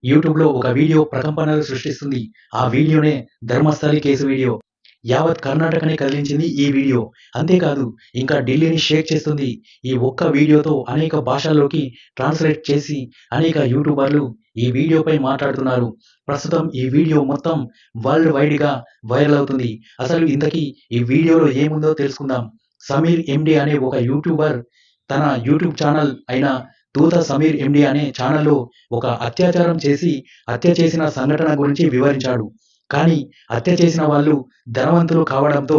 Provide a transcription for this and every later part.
యూట్యూబ్‌లో ఒక వీడియో ప్రకంపనలు సృష్టిస్తుంది. ఆ వీడియోనే ధర్మస్థలి కేసు వీడియో. యావత్ కర్ణాటకనే కదిలించింది ఈ వీడియో. అంతేకాదు ఇంకా ఢిల్లీని షేక్ చేస్తుంది. ఈ ఒక్క వీడియోతో అనేక భాషల్లోకి ట్రాన్స్‌లేట్ చేసి అనేక యూట్యూబర్లు ఈ వీడియోపై మాట్లాడుతున్నారు. ప్రస్తుతం ఈ వీడియో మొత్తం వరల్డ్ వైడ్‌గా వైరల్ అవుతుంది. అసలు ఇంతకీ ఈ వీడియోలో ఏముందో తెలుసుకుందాం. సమీర్ ఎండీ అనే ఒక యూట్యూబర్ తన యూట్యూబ్ ఛానల్ అయిన దూత సమీర్ ఎండీ అనే ఛానల్‌లో ఒక అత్యాచారం చేసి హత్య చేసిన సంఘటన గురించి వివరించాడు. కానీ హత్య చేసిన వాళ్ళు ధనవంతులు కావడంతో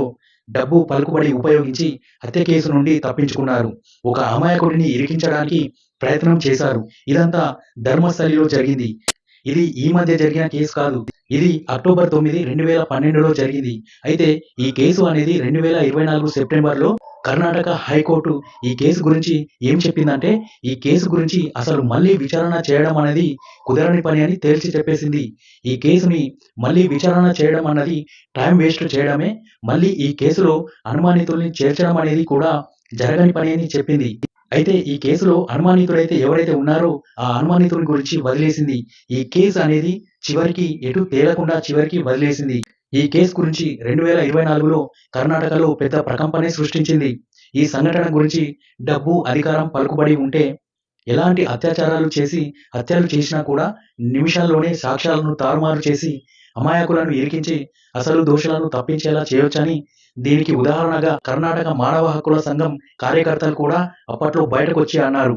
డబ్బు పలుకుబడి ఉపయోగించి హత్య కేసు నుండి తప్పించుకున్నారు. ఒక అమాయకుడిని ఇరికించడానికి ప్రయత్నం చేశారు. ఇదంతా ధర్మస్థలిలో జరిగింది. ఇది ఈ మధ్య జరిగిన కేసు కాదు. ఇది అక్టోబర్ 9, 2012లో జరిగింది. అయితే ఈ కేసు అనేది 2024 సెప్టెంబర్‌లో కర్ణాటక హైకోర్టు ఈ కేసు గురించి ఏం చెప్పిందంటే, ఈ కేసు గురించి అసలు మళ్ళీ విచారణ చేయడం అనేది కుదరని పని అని తేల్చి చెప్పేసింది. ఈ కేసుని మళ్ళీ విచారణ చేయడం అన్నది టైం వేస్ట్ చేయడమే. మళ్ళీ ఈ కేసులో అనుమానితుల్ని చేర్చడం అనేది కూడా జరగని పని అని చెప్పింది. అయితే ఈ కేసులో అనుమానితుడైతే ఎవరైతే ఉన్నారో ఆ అనుమానితుడి గురించి వదిలేసింది. ఈ కేసు అనేది చివరికి ఎటు తేలకుండా చివరికి వదిలేసింది. ఈ కేసు గురించి 2024లో కర్ణాటకలో పెద్ద ప్రకంపనే సృష్టించింది. ఈ సంఘటన గురించి డబ్బు, అధికారం, పలుకుబడి ఉంటే ఎలాంటి అత్యాచారాలు చేసి హత్యలు చేసినా కూడా నిమిషాల్లోనే సాక్ష్యాలను తారుమారు చేసి అమాయకులను ఇరికించి అసలు దోషులను తప్పించేలా చేయొచ్చని దీనికి ఉదాహరణగా కర్ణాటక మానవ హక్కుల సంఘం కార్యకర్తలు కూడా అప్పట్లో బయటకొచ్చి అన్నారు.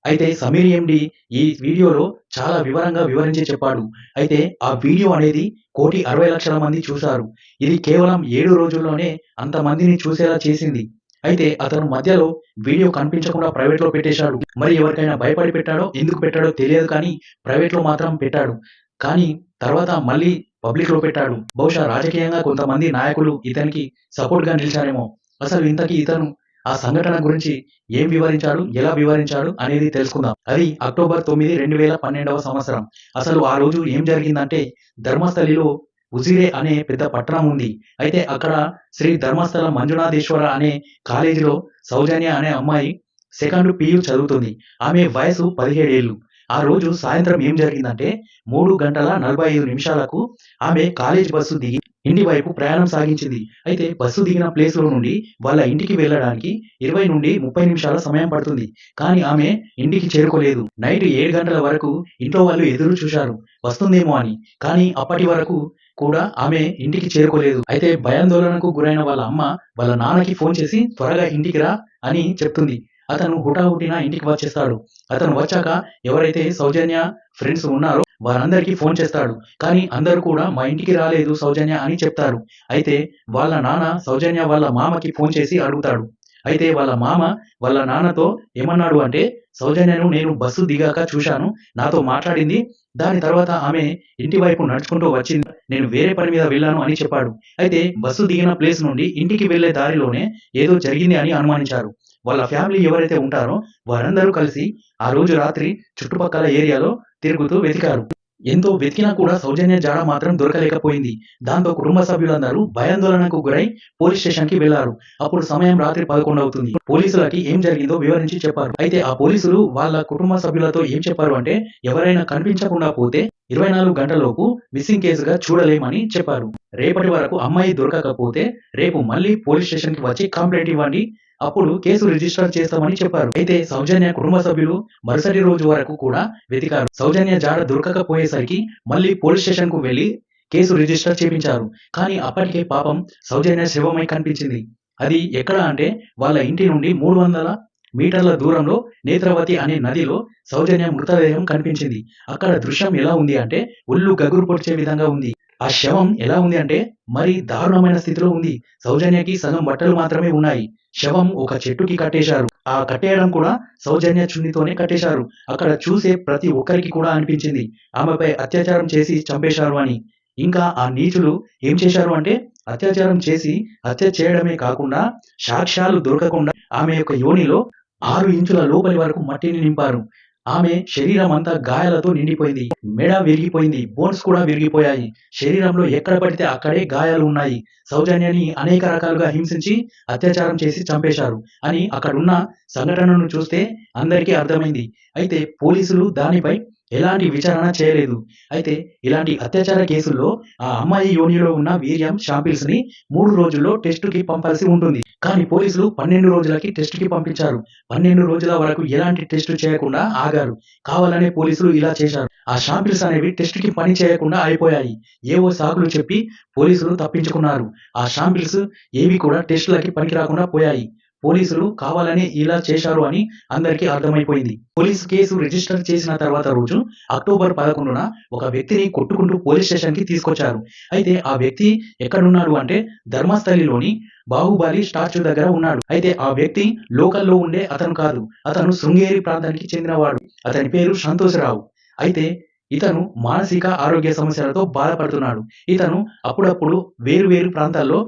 అయితే సమీర్ ఎండీ ఈ వీడియోలో చాలా వివరంగా వివరించి చెప్పాడు. అయితే ఆ వీడియో అనేది 1,60,00,000 మంది చూశారు. ఇది కేవలం 7 రోజుల్లోనే అంతమందిని చూసేలా చేసింది. అయితే అతను మధ్యలో వీడియో కనిపించకుండా ప్రైవేట్‌లో పెట్టేశాడు. మరి ఎవరికైనా భయపడి పెట్టాడో, ఎందుకు పెట్టాడో తెలియదు కానీ ప్రైవేట్‌లో మాత్రం పెట్టాడు. కానీ తర్వాత మళ్ళీ పబ్లిక్‌లో పెట్టాడు. బహుశా రాజకీయంగా కొంతమంది నాయకులు ఇతనికి సపోర్ట్‌గా నిలిచారేమో. అసలు ఇంతకీ ఇతను ఆ సంఘటన గురించి ఏం వివరించాడు, ఎలా వివరించాడు అనేది తెలుసుకుందాం. అది అక్టోబర్ 9, 2012వ సంవత్సరం. అసలు ఆ రోజు ఏం జరిగిందంటే ధర్మస్థలిలో ఉజిరే అనే పెద్ద పట్టణం ఉంది. అయితే అక్కడ శ్రీ ధర్మస్థల మంజునాథేశ్వర అనే కాలేజీలో సౌజన్య అనే అమ్మాయి సెకండ్ పీయూ చదువుతుంది. ఆమె వయసు 17 ఏళ్ళు. ఆ రోజు సాయంత్రం ఏం జరిగిందంటే 3:45 ఆమె కాలేజ్ బస్సు దిగి ఇంటి వైపు ప్రయాణం సాగించింది. అయితే బస్సు దిగిన ప్లేస్‌లో నుండి వాళ్ళ ఇంటికి వెళ్ళడానికి 20-30 నిమిషాల సమయం పడుతుంది. కానీ ఆమె ఇంటికి చేరుకోలేదు. నైట్ 7 గంటల వరకు ఇంట్లో వాళ్ళు ఎదురు చూశారు వస్తుందేమో అని. కానీ అప్పటి వరకు కూడా ఆమె ఇంటికి చేరుకోలేదు. అయితే భయాందోళనకు గురైన వాళ్ళ అమ్మ వాళ్ళ నాన్నకి ఫోన్ చేసి త్వరగా ఇంటికి రా అని చెప్తుంది. అతను హుటాహుటిన ఇంటికి వచ్చేస్తాడు. అతను వచ్చాక ఎవరైతే సౌజన్య ఫ్రెండ్స్ ఉన్నారో వారందరికీ ఫోన్ చేస్తాడు. కానీ అందరూ కూడా మా ఇంటికి రాలేదు సౌజన్య అని చెప్తారు. అయితే వాళ్ళ నాన్న సౌజన్య వాళ్ళ మామకి ఫోన్ చేసి అడుగుతాడు. అయితే వాళ్ళ మామ వాళ్ళ నాన్నతో ఏమన్నాడు అంటే, సౌజన్యను నేను బస్సు దిగాక చూశాను. నాతో మాట్లాడింది. దాని తర్వాత ఆమె ఇంటి వైపు నడుచుకుంటూ వచ్చింది. నేను వేరే పని మీద వెళ్ళాను అని చెప్పాడు. అయితే బస్సు దిగిన ప్లేస్ నుండి ఇంటికి వెళ్ళే దారిలోనే ఏదో జరిగింది అని అనుమానించారు. వాళ్ళ ఫ్యామిలీ ఎవరైతే ఉంటారో వారందరూ కలిసి ఆ రోజు రాత్రి చుట్టుపక్కల ఏరియాలో తిరుగుతూ వెతికారు. ఎంతో వెతికినా కూడా సౌజన్య జాడ మాత్రం దొరకలేకపోయింది. దాంతో కుటుంబ సభ్యులందరూ భయాందోళనకు గురై పోలీస్ స్టేషన్‌కి వెళ్లారు. అప్పుడు సమయం రాత్రి 11 అవుతుంది. పోలీసులకి ఏం జరిగిందో వివరించి చెప్పారు. అయితే ఆ పోలీసులు వాళ్ళ కుటుంబ సభ్యులతో ఏం చెప్పారు అంటే, ఎవరైనా కనిపించకుండా పోతే 24 గంటలలోపు మిస్సింగ్ కేసుగా చూడలేమని చెప్పారు. రేపటి వరకు అమ్మాయి దొరకకపోతే రేపు మళ్ళీ పోలీస్ స్టేషన్‌కి వచ్చి కంప్లెయింట్ ఇవ్వండి. అప్పుడు కేసు రిజిస్టర్ చేస్తామని చెప్పారు. అయితే సౌజన్య కుటుంబ సభ్యులు మరుసటి రోజు వరకు కూడా వెతికారు. సౌజన్య జాడ దొరకకపోయేసరికి మళ్ళీ పోలీస్ స్టేషన్‌కు వెళ్లి కేసు రిజిస్టర్ చేపించారు. కానీ అప్పటికే పాపం సౌజన్య శవమై కనిపించింది. అది ఎక్కడ అంటే వాళ్ళ ఇంటి నుండి 300 మీటర్ల దూరంలో నేత్రవతి అనే నదిలో సౌజన్య మృతదేహం కనిపించింది. అక్కడ దృశ్యం ఎలా ఉంది అంటే ఒళ్ళు గగురు పొడిచే విధంగా ఉంది. ఆ శవం ఎలా ఉంది అంటే మరి దారుణమైన స్థితిలో ఉంది. సౌజన్యకి సగం బట్టలు మాత్రమే ఉన్నాయి. శవం ఒక చెట్టుకి కట్టేశారు. ఆ కట్టేయడం కూడా సౌజన్య చున్నీతోనే కట్టేశారు. అక్కడ చూసే ప్రతి ఒక్కరికి కూడా అనిపించింది ఆమెపై అత్యాచారం చేసి చంపేశారు అని. ఇంకా ఆ నీచులు ఏం చేశారు అంటే అత్యాచారం చేసి హత్య చేయడమే కాకుండా సాక్ష్యాలు దొరకకుండా ఆమె యొక్క యోనిలో 6 ఇంచుల లోపలి వరకు మట్టిని నింపారు. ఆమె శరీరం అంతా గాయాలతో నిండిపోయింది. మెడ విరిగిపోయింది. బోన్స్ కూడా విరిగిపోయాయి. శరీరంలో ఎక్కడ పడితే అక్కడే గాయాలు ఉన్నాయి. సౌజన్యని అనేక రకాలుగా హింసించి అత్యాచారం చేసి చంపేశారు అని అక్కడున్న సంఘటనను చూస్తే అందరికీ అర్థమైంది. అయితే పోలీసులు దానిపై ఎలాంటి విచారణ చేయలేదు. అయితే ఇలాంటి అత్యాచార కేసుల్లో ఆ అమ్మాయి యోనిలో ఉన్న వీర్యం శాంపిల్స్ ని 3 రోజుల్లో టెస్టుకి పంపాల్సి ఉంటుంది. కానీ పోలీసులు 12 రోజులకి టెస్టుకి పంపించారు. 12 రోజుల వరకు ఎలాంటి టెస్టు చేయకుండా ఆగారు. కావాలనే పోలీసులు ఇలా చేశారు. ఆ శాంపిల్స్ అనేవి టెస్టుకి పని చేయకుండా అయిపోయాయి. ఏవో సాకులు చెప్పి పోలీసులు తప్పించుకున్నారు. ఆ శాంపిల్స్ ఏవి కూడా టెస్టులకి పనికి రాకుండా పోయాయి. పోలీసులు కావాలని ఇలా చేశారు అని అందరికీ అర్థమైపోయింది. పోలీసు కేసు రిజిస్టర్ చేసిన తర్వాత రోజు అక్టోబర్ 11న ఒక వ్యక్తిని కొట్టుకుంటూ పోలీస్ స్టేషన్‌కి తీసుకొచ్చారు. అయితే ఆ వ్యక్తి ఎక్కడున్నాడు అంటే ధర్మస్థలిలోని బాహుబలి స్టాచ్యూ దగ్గర ఉన్నాడు. అయితే ఆ వ్యక్తి లోకల్‌లో ఉండే అతను కాదు. అతను శృంగేరి ప్రాంతానికి చెందినవాడు. అతని పేరు సంతోషరావు. అయితే ఇతను మానసిక ఆరోగ్య సమస్యలతో బాధపడుతున్నాడు. ఇతను అప్పుడప్పుడు వేరు వేరు ప్రాంతాల్లో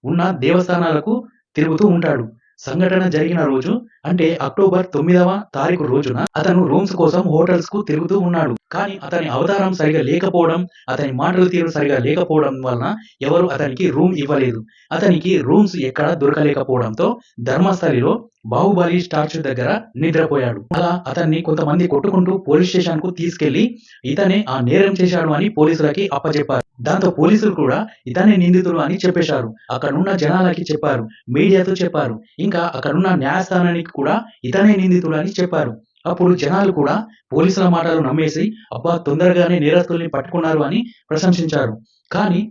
ఉన్న దేవస్థానాలకు తిరుగుతూ ఉంటాడు. సంఘటన జరిగిన రోజు అంటే అక్టోబర్ 9వ తారీఖు రోజున అతను రూమ్స్ కోసం హోటల్స్ కు తిరుగుతూ ఉన్నాడు. కానీ అతని అవతారం సరిగా లేకపోవడం, అతని మాటల తీరు సరిగా లేకపోవడం వలన ఎవరు అతనికి రూమ్ ఇవ్వలేదు. అతనికి రూమ్స్ ఎక్కడ దొరకలేకపోవడంతో ధర్మస్థలిలో బాహుబలి స్టాచ్యూ దగ్గర నిద్రపోయాడు. అలా అతన్ని కొంతమంది కొట్టుకుంటూ పోలీస్ స్టేషన్ కు తీసుకెళ్లి ఇతనే ఆ నేరం చేశాడు అని పోలీసులకి అప్పచెప్పారు. దాంతో పోలీసులు కూడా ఇతనే నిందితుడు అని చెప్పేశారు. అక్కడున్న జనాలకి చెప్పారు, మీడియాతో చెప్పారు. ఇంకా అక్కడున్న న్యాయస్థానానికి కూడా ఇతనే నిందితుడు అని చెప్పారు. అప్పుడు జనాలు కూడా పోలీసుల మాటలు నమ్మేసి అబ్బా తొందరగానే నేరస్తుల్ని పట్టుకున్నారు అని ప్రశంసించారు. కానీ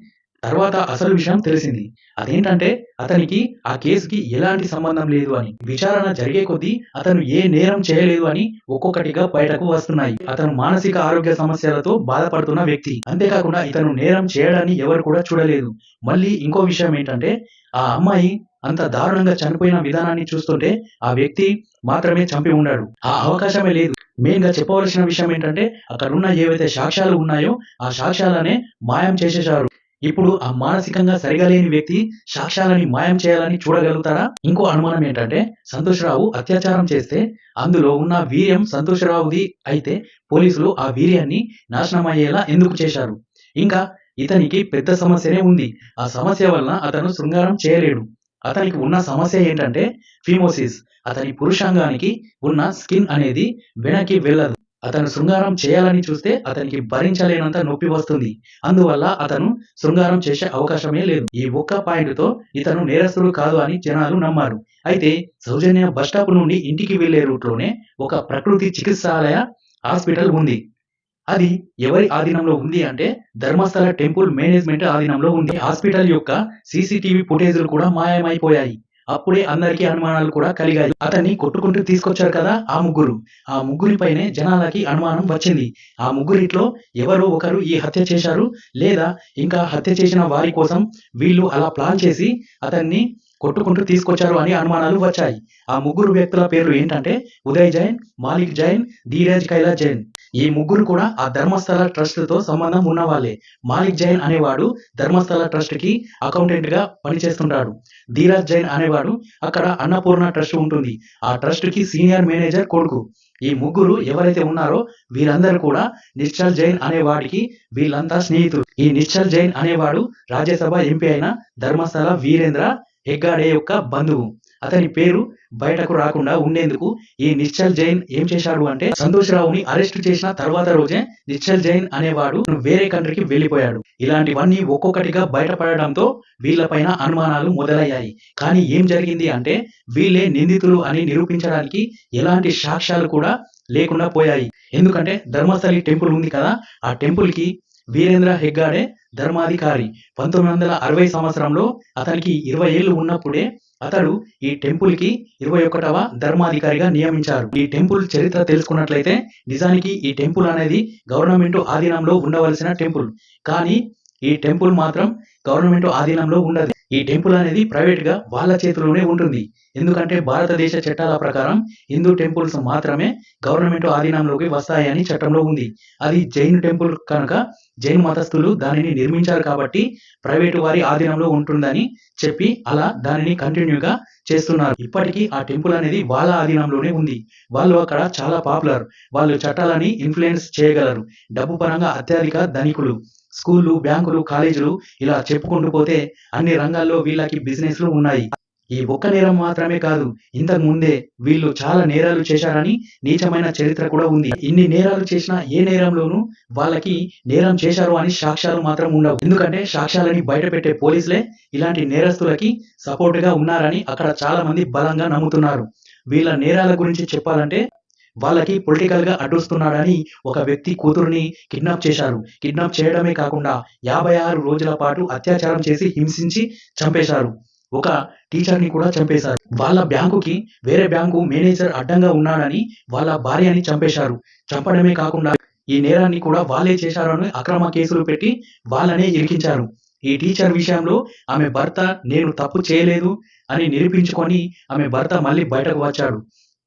తర్వాత అసలు విషయం తెలిసింది. అదేంటంటే అతనికి ఆ కేసుకి ఎలాంటి సంబంధం లేదు అని. విచారణ జరిగే కొద్దీ అతను ఏ నేరం చేయలేదు అని ఒక్కొక్కటిగా బయటకు వస్తున్నాయి. అతను మానసిక ఆరోగ్య సమస్యలతో బాధపడుతున్న వ్యక్తి. అంతేకాకుండా ఇతను నేరం చేయడాన్ని ఎవరు కూడా చూడలేదు. మళ్ళీ ఇంకో విషయం ఏంటంటే ఆ అమ్మాయి అంత దారుణంగా చనిపోయిన విధానాన్ని చూస్తుంటే ఆ వ్యక్తి మాత్రమే చంపి ఉన్నాడు. ఆ అవకాశమే లేదు. మెయిన్ గా చెప్పవలసిన విషయం ఏంటంటే అక్కడున్న ఏవైతే సాక్ష్యాలు ఉన్నాయో ఆ సాక్ష్యాలనే మాయం చేసేశారు. ఇప్పుడు ఆ మానసికంగా సరిగా లేని వ్యక్తి సాక్ష్యాలని మాయం చేయాలని చూడగలుగుతారా? ఇంకో అనుమానం ఏంటంటే సంతోషరావు అత్యాచారం చేస్తే అందులో ఉన్న వీర్యం సంతోషరావుది అయితే పోలీసులు ఆ వీర్యాన్ని నాశనం అయ్యేలా ఎందుకు చేశారు? ఇంకా ఇతనికి పెద్ద సమస్యనే ఉంది. ఆ సమస్య వలన అతను శృంగారం చేయలేడు. అతనికి ఉన్న సమస్య ఏంటంటే ఫిమోసిస్. అతని పురుషాంగానికి ఉన్న స్కిన్ అనేది వెనక్కి వెళ్ళదు. అతను శృంగారం చేయాలని చూస్తే అతనికి భరించలేనంత నొప్పి వస్తుంది. అందువల్ల అతను శృంగారం చేసే అవకాశమే లేదు. ఈ ఒక్క పాయింట్ తో ఇతను నేరస్తుడు కాదు అని జనాలు నమ్మారు. అయితే సౌజన్య బస్ స్టాప్ నుండి ఇంటికి వెళ్లే రూట్ లోనే ఒక ప్రకృతి చికిత్సాలయ హాస్పిటల్ ఉంది. అది ఎవరి ఆధీనంలో ఉంది అంటే ధర్మస్థల టెంపుల్ మేనేజ్మెంట్ ఆధీనంలో ఉంది. హాస్పిటల్ యొక్క సీసీటీవీ ఫుటేజ్లు కూడా మాయమైపోయాయి. అప్పుడే అందరికీ అనుమానాలు కూడా కలిగాయి. అతన్ని కొట్టుకుంటూ తీసుకొచ్చారు కదా ఆ ముగ్గురు. ఆ ముగ్గురిపైనే జనాలకి అనుమానం వచ్చింది. ఆ ముగ్గురిట్లో ఎవరో ఒకరు ఈ హత్య చేశారు లేదా ఇంకా హత్య చేసిన వారి కోసం వీళ్ళు అలా ప్లాన్ చేసి అతన్ని కొట్టుకుంటూ తీసుకొచ్చారు అని అనుమానాలు వచ్చాయి. ఆ ముగ్గురు వ్యక్తుల పేర్లు ఏంటంటే ఉదయ్ జైన్, మాలిక్ జైన్, ధీరజ్ కైలాస్ జైన్. ఈ ముగ్గురు కూడా ఆ ధర్మస్థల ట్రస్ట్ తో సంబంధం ఉన్నవాళ్లే. మాలిక్ జైన్ అనేవాడు ధర్మస్థల ట్రస్ట్ కి అకౌంటెంట్ గా పనిచేస్తుంటాడు. ధీరజ్ జైన్ అనేవాడు అక్కడ అన్నపూర్ణ ట్రస్ట్ ఉంటుంది. ఆ ట్రస్ట్ కి సీనియర్ మేనేజర్ కొడుకు. ఈ ముగ్గురు ఎవరైతే ఉన్నారో వీరందరూ కూడా నిశ్చల్ జైన్ అనేవాడికి వీళ్ళంతా స్నేహితులు. ఈ నిశ్చల్ జైన్ అనేవాడు రాజ్యసభ ఎంపీ అయిన ధర్మస్థల వీరేంద్ర హెగ్గాడే యొక్క బంధువు. అతని పేరు బయటకు రాకుండా ఉండేందుకు ఈ నిశ్చల్ జైన్ ఏం చేశాడు అంటే సంతోషరావుని అరెస్ట్ చేసిన తర్వాత రోజే నిశ్చల్ జైన్ అనేవాడు వేరే కంట్రీకి వెళ్లిపోయాడు. ఇలాంటివన్నీ ఒక్కొక్కటిగా బయటపడడంతో వీళ్ళపైన అనుమానాలు మొదలయ్యాయి. కానీ ఏం జరిగింది అంటే వీళ్ళే నిందితులు అని నిరూపించడానికి ఎలాంటి సాక్ష్యాలు కూడా లేకుండా పోయాయి. ఎందుకంటే ధర్మస్థలి టెంపుల్ ఉంది కదా, ఆ టెంపుల్ కి వీరేంద్ర హెగ్గాడే ధర్మాధికారి. 1960 సంవత్సరంలో అతనికి 20 ఏళ్లు ఉన్నప్పుడే అతడు ఈ టెంపుల్ కి 21వ ధర్మాధికారిగా నియమించారు. ఈ టెంపుల్ చరిత్ర తెలుసుకున్నట్లయితే నిజానికి ఈ టెంపుల్ అనేది గవర్నమెంట్ ఆధీనంలో ఉండవలసిన టెంపుల్. కానీ ఈ టెంపుల్ మాత్రం గవర్నమెంట్ ఆధీనంలో ఉండదు. ఈ టెంపుల్ అనేది ప్రైవేట్ గా వాళ్ళ చేతిలోనే ఉంటుంది. ఎందుకంటే భారతదేశ చట్టాల ప్రకారం హిందూ టెంపుల్స్ మాత్రమే గవర్నమెంట్ ఆధీనంలోకి వస్తాయని చట్టంలో ఉంది. అది జైన్ టెంపుల్ కనుక జైన్ మతస్థులు దానిని నిర్మించారు కాబట్టి ప్రైవేటు వారి ఆధీనంలో ఉంటుందని చెప్పి అలా దానిని కంటిన్యూగా చేస్తున్నారు. ఇప్పటికీ ఆ టెంపుల్ అనేది వాళ్ళ ఆధీనంలోనే ఉంది. వాళ్ళు అక్కడ చాలా పాపులర్. వాళ్ళు చట్టాలని ఇన్ఫ్లుయెన్స్ చేయగలరు. డబ్బు పరంగా అత్యధిక ధనికులు. స్కూళ్ళు, బ్యాంకులు, కాలేజీలు ఇలా చెప్పుకుంటూ పోతే అన్ని రంగాల్లో వీళ్ళకి బిజినెస్లు ఉన్నాయి. ఈ ఒక్క నేరం మాత్రమే కాదు, ఇంతకు ముందే వీళ్ళు చాలా నేరాలు చేశారని నీచమైన చరిత్ర కూడా ఉంది. ఇన్ని నేరాలు చేసిన ఏ నేరంలోనూ వాళ్ళకి నేరం చేశారు అని సాక్ష్యాలు మాత్రం ఉండవు. ఎందుకంటే సాక్ష్యాలని బయట పెట్టే పోలీసులే ఇలాంటి నేరస్తులకి సపోర్ట్ గా ఉన్నారని అక్కడ చాలా మంది బలంగా నమ్ముతున్నారు. వీళ్ళ నేరాల గురించి చెప్పాలంటే వాళ్ళకి పొలిటికల్ గా అడ్డొస్తున్నాడని ఒక వ్యక్తి కూతురుని కిడ్నాప్ చేశారు. కిడ్నాప్ చేయడమే కాకుండా 56 రోజుల పాటు అత్యాచారం చేసి హింసించి చంపేశారు. ఒక టీచర్ని కూడా చంపేశారు. వాళ్ళ బ్యాంకుకి వేరే బ్యాంకు మేనేజర్ అడ్డంగా ఉన్నాడని వాళ్ళ భార్యని చంపేశారు. చంపడమే కాకుండా ఈ నేరాన్ని కూడా వాళ్ళే చేశారని అక్రమ కేసులు పెట్టి వాళ్ళనే ఇరికించారు. ఈ టీచర్ విషయంలో ఆమె భర్త నేను తప్పు చేయలేదు అని నిరూపించుకొని ఆమె భర్త మళ్ళీ బయటకు వచ్చాడు.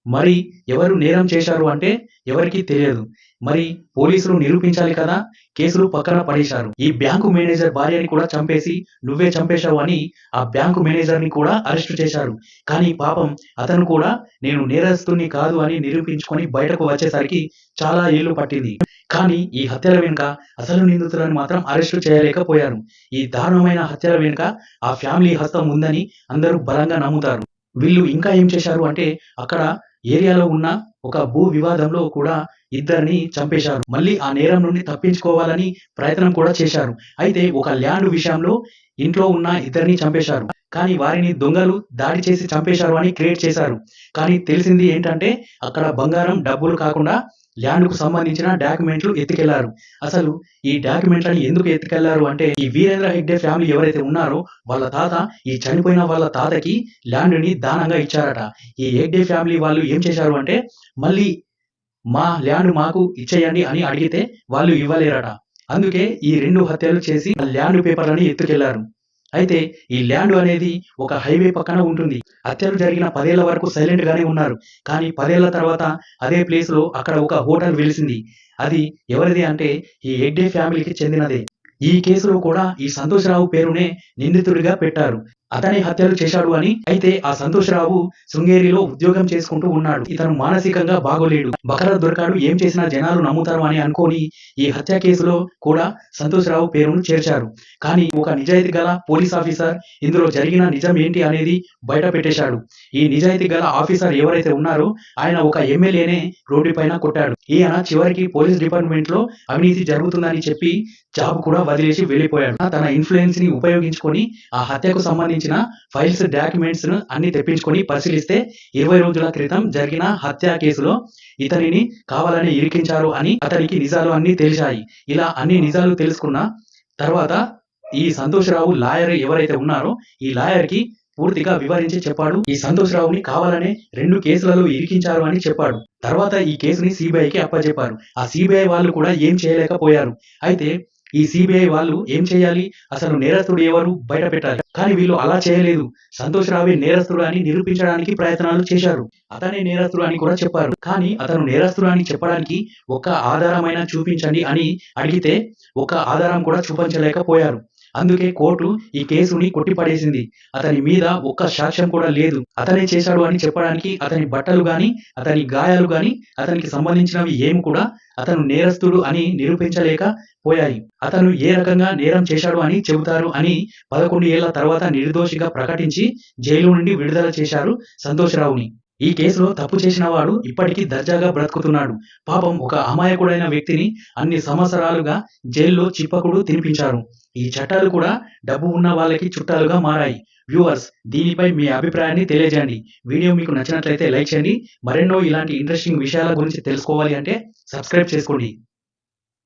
మరి ఎవరు నేరం చేశారు అంటే ఎవరికీ తెలియదు. మరి పోలీసులు నిరూపించాలి కదా, కేసులు పక్కన పడేశారు. ఈ బ్యాంకు మేనేజర్ భార్యని కూడా చంపేసి నువ్వే చంపేశావు అని ఆ బ్యాంకు మేనేజర్ ని కూడా అరెస్టు చేశారు. కానీ పాపం అతను కూడా నేను నేరస్తుని కాదు అని నిరూపించుకొని బయటకు వచ్చేసరికి చాలా ఏళ్లు పట్టింది. కానీ ఈ హత్యల వెనుక అసలు నిందితులను మాత్రం అరెస్టు చేయలేకపోయారు. ఈ దారుణమైన హత్యల వెనుక ఆ ఫ్యామిలీ హస్తం ఉందని అందరూ బలంగా నమ్ముతారు. వీళ్ళు ఇంకా ఏం చేశారు అంటే అక్కడ ఏరియాలో ఉన్న ఒక భూ వివాదంలో కూడా ఇద్దరిని చంపేశారు. మళ్ళీ ఆ నేరం నుండి తప్పించుకోవాలని ప్రయత్నం కూడా చేశారు. అయితే ఒక ల్యాండ్ విషయంలో ఇంట్లో ఉన్న ఇద్దరిని చంపేశారు. కానీ వారిని దొంగలు దాడి చేసి చంపేశారు అని క్రియేట్ చేశారు. కానీ తెలిసింది ఏంటంటే అక్కడ బంగారం, డబ్బులు కాకుండా ల్యాండ్‌కు సంబంధించిన డాక్యుమెంట్లు ఎత్తుకెళ్లారు. అసలు ఈ డాక్యుమెంట్‌లని ఎందుకు ఎత్తుకెళ్లారు అంటే ఈ వీరేంద్ర హెగ్డే ఫ్యామిలీ ఎవరైతే ఉన్నారో వాళ్ళ తాత ఈ చనిపోయిన వాళ్ళ తాతకి ల్యాండ్‌ని దానంగా ఇచ్చారట. ఈ హెగ్డే ఫ్యామిలీ వాళ్ళు ఏం చేశారు అంటే మళ్ళీ మా ల్యాండ్ మాకు ఇచ్చేయండి అని అడిగితే వాళ్ళు ఇవ్వలేరట. అందుకే ఈ 2 హత్యలు చేసి ల్యాండ్ పేపర్‌లని ఎత్తుకెళ్లారు. అయితే ఈ ల్యాండ్ అనేది ఒక హైవే పక్కన ఉంటుంది. హత్యలు జరిగిన 10 ఏళ్ల వరకు సైలెంట్ గానే ఉన్నారు. కానీ 10 ఏళ్ల తర్వాత అదే ప్లేస్ లో అక్కడ ఒక హోటల్ వెలిసింది. అది ఎవరిది అంటే ఈ హెగ్డే ఫ్యామిలీకి చెందినదే. ఈ కేసులో కూడా ఈ సంతోషరావు పేరునే నిందితుడిగా పెట్టారు. అతనే హత్యలు చేశాడు అని. అయితే ఆ సంతోషరావు శృంగేరిలో ఉద్యోగం చేసుకుంటూ ఉన్నాడు. ఇతను మానసికంగా బాగోలేడు. బకరా దొరకాడు, ఏం చేసినా జనాలు నమ్ముతారు అని అనుకోని ఈ హత్య కేసులో కూడా సంతోషరావు పేరును చేర్చారు. కానీ ఒక నిజాయితీ గల పోలీస్ ఆఫీసర్ ఇందులో జరిగిన నిజం ఏంటి అనేది బయట పెట్టేశాడు. ఈ నిజాయితీ గల ఆఫీసర్ ఎవరైతే ఉన్నారో ఆయన ఒక ఎమ్మెల్యేనే రోడ్డు పైన కొట్టాడు. ఈయన చివరికి పోలీస్ డిపార్ట్మెంట్ లో అవినీతి జరుగుతుందని చెప్పి జాబ్ కూడా వదిలేసి వెళ్ళిపోయాడు. తన ఇన్ఫ్లుయెన్స్ ని ఉపయోగించుకొని ఆ హత్యకు సంబంధించిన ఫైల్స్, డాక్యుమెంట్స్ ను అన్ని తెప్పించుకొని పరిశీలిస్తే 20 రోజుల క్రితం జరిగిన హత్య కేసులో ఇతనిని కావాలని ఇరికించారు అని అతనికి నిజాలు అన్ని తెలిసాయి. ఇలా అన్ని నిజాలు తెలుసుకున్న తర్వాత ఈ సంతోషరావు లాయర్ ఎవరైతే ఉన్నారో ఈ లాయర్ కి పూర్తిగా వివరించి చెప్పాడు. ఈ సంతోషరావుని కావాలనే 2 కేసులలో ఇరికించారు అని చెప్పాడు. తర్వాత ఈ కేసుని సిబిఐకి అప్పచెప్పారు. ఆ సిబిఐ వాళ్ళు కూడా ఏం చేయలేకపోయారు. అయితే ఈ సిబిఐ వాళ్ళు ఏం చేయాలి, అసలు నేరస్తుడు ఎవరు బయట పెట్టాలి. కానీ వీళ్ళు అలా చేయలేదు. సంతోషరావే నేరస్తుడు అని నిరూపించడానికి ప్రయత్నాలు చేశారు. అతనే నేరస్తుడు అని కూడా చెప్పారు. కానీ అతను నేరస్తుడు అని చెప్పడానికి ఒక్క ఆధారమైనా చూపించండి అని అడిగితే ఒక్క ఆధారం కూడా చూపించలేకపోయారు. అందుకే కోర్టు ఈ కేసుని కొట్టిపడేసింది. అతని మీద ఒక్క సాక్ష్యం కూడా లేదు. అతనే చేశాడు అని చెప్పడానికి అతని బట్టలు గాని, అతని గాయాలు గాని, అతనికి సంబంధించినవి ఏమి కూడా అతను నేరస్తుడు అని నిరూపించలేక పోయాయి. అతను ఏ రకంగా నేరం చేశాడు అని చెబుతారు అని 11 ఏళ్ల తర్వాత నిర్దోషిగా ప్రకటించి జైలు నుండి విడుదల చేశారు సంతోషరావుని. ఈ కేసులో తప్పు చేసిన వాడు ఇప్పటికీ దర్జాగా బ్రతుకుతున్నాడు. పాపం ఒక అమాయకుడైన వ్యక్తిని అన్ని సంవత్సరాలుగా జైల్లో చిప్పకుడు తినిపించారు. ఈ చట్టాలు కూడా డబ్బు ఉన్న వాళ్ళకి చుట్టాలుగా మారాయి. వ్యూవర్స్, దీనిపై మీ అభిప్రాయాన్ని తెలియజేయండి. వీడియో మీకు నచ్చినట్లయితే లైక్ చేయండి. మరెన్నో ఇలాంటి ఇంట్రెస్టింగ్ విషయాల గురించి తెలుసుకోవాలి అంటే సబ్స్క్రైబ్ చేసుకోండి.